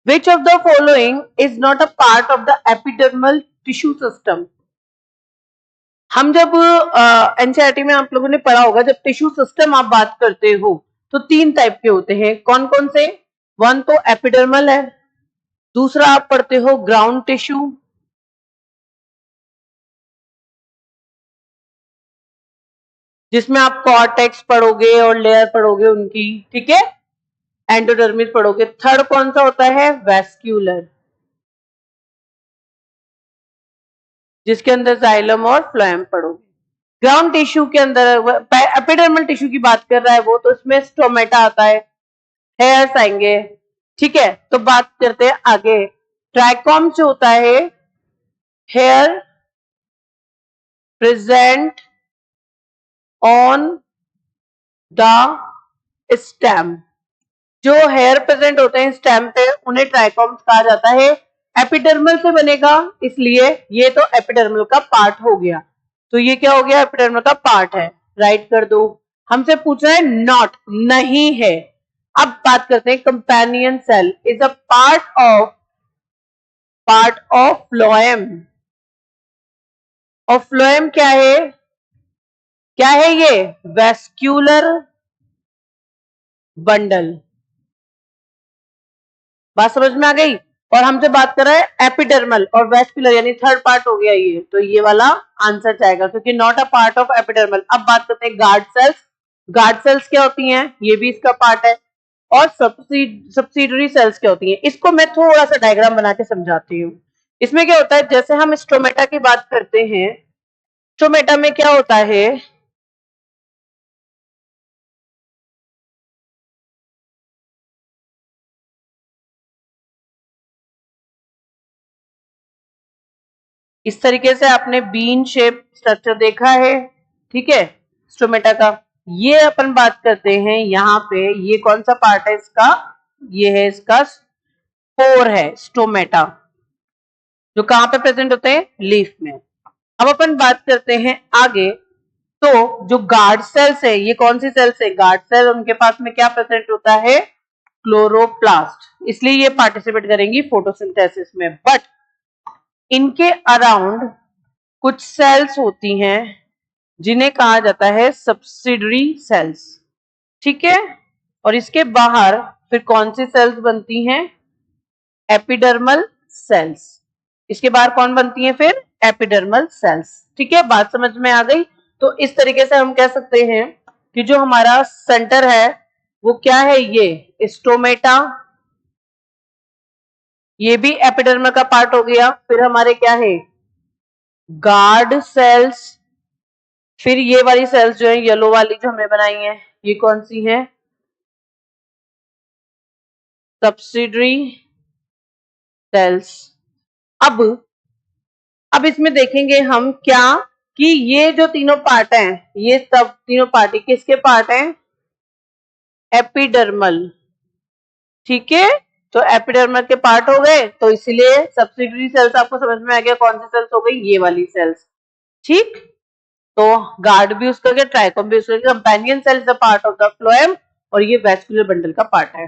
Which of the following is not a part of the epidermal tissue system. हम जब NCERT में आप लोगों ने पढ़ा होगा, जब टिश्यू सिस्टम आप बात करते हो तो तीन टाइप के होते हैं। कौन कौन से? वन तो एपिडर्मल है, दूसरा आप पढ़ते हो ग्राउंड टिश्यू, जिसमें आप कॉर्टेक्स पढ़ोगे और लेयर पढ़ोगे उनकी, ठीक है, एंडोडर्मिस पढ़ोगे। थर्ड कौन सा होता है? वेस्क्यूलर, जिसके अंदर जाइलम और फ्लोएम पढ़ोगे। ग्राउंड टिश्यू के अंदर एपिडर्मल टिश्यू की बात कर रहा है वो, तो इसमें स्टोमेटा आता है, हेयर्स आएंगे, ठीक है। तो बात करते हैं आगे। ट्राइकॉम जो होता है, hair present on the stem, जो हेयर प्रेजेंट होते हैं स्टेम पे उन्हें ट्राइकॉम्स कहा जाता है। एपिडर्मल से बनेगा, इसलिए ये तो एपिडर्मल का पार्ट हो गया। तो ये क्या हो गया? एपिडर्मल का पार्ट है, राइट कर दो। हमसे पूछ रहा है नॉट, नहीं है। अब बात करते हैं companion cell is a part of phloem. और फ्लोएम क्या है? क्या है ये? Vascular bundle. बात समझ में आ गई? और हमसे बात कर रहा है एपिडर्मल और वेस्क्यूलर, यानी थर्ड पार्ट हो गया ये, तो ये वाला आंसर जाएगा क्योंकि not a part of epidermal. अब बात करते हैं गार्ड सेल्स। गार्ड सेल्स क्या होती हैं? ये भी इसका पार्ट है। और सब्सिडरी सेल्स क्या होती हैं? इसको मैं थोड़ा सा डायग्राम बना के समझाती हूँ। इसमें क्या होता है, जैसे हम स्टोमेटा की बात करते हैं, स्टोमेटा में क्या होता है, इस तरीके से आपने बीन शेप स्ट्रक्चर देखा है, ठीक है, स्टोमेटा का। ये अपन बात करते हैं यहाँ पे, ये कौन सा पार्ट है इसका? ये है इसका स्पोर है, स्टोमेटा, जो कहां पे प्रेजेंट होते हैं? लीफ में। अब अपन बात करते हैं आगे। तो जो गार्ड सेल्स है, ये कौन सी सेल्स है? गार्ड सेल, उनके पास में क्या प्रेजेंट होता है? क्लोरोप्लास्ट, इसलिए ये पार्टिसिपेट करेंगी फोटोसिंथेसिस में। बट इनके अराउंड कुछ सेल्स होती हैं जिन्हें कहा जाता है सब्सिडरी सेल्स, ठीक है। और इसके बाहर फिर कौन सी सेल्स बनती हैं? Epidermal cells. इसके बाहर कौन बनती हैं फिर? एपिडर्मल सेल्स, ठीक है। बात समझ में आ गई? तो इस तरीके से हम कह सकते हैं कि जो हमारा सेंटर है वो क्या है? ये स्टोमेटा, ये भी एपिडर्मल का पार्ट हो गया। फिर हमारे क्या है? Guard cells. फिर ये वाली सेल्स जो है येलो वाली जो हमने बनाई है, ये कौन सी है? Subsidiary cells. अब इसमें देखेंगे हम क्या, कि ये जो तीनों पार्ट हैं, ये सब तीनों पार्ट किसके पार्ट हैं? एपिडर्मल, ठीक है। तो एपिडर्मल के पार्ट हो गए, तो इसलिए सब्सिडरी सेल्स आपको समझ में आ गया कौन सी सेल्स हो गई? ये वाली सेल्स, ठीक। तो गार्ड भी उसका, ट्राइकोम भी उसका, companion cell is the part of the phloem, और ये वेस्कुलर बंडल का पार्ट है।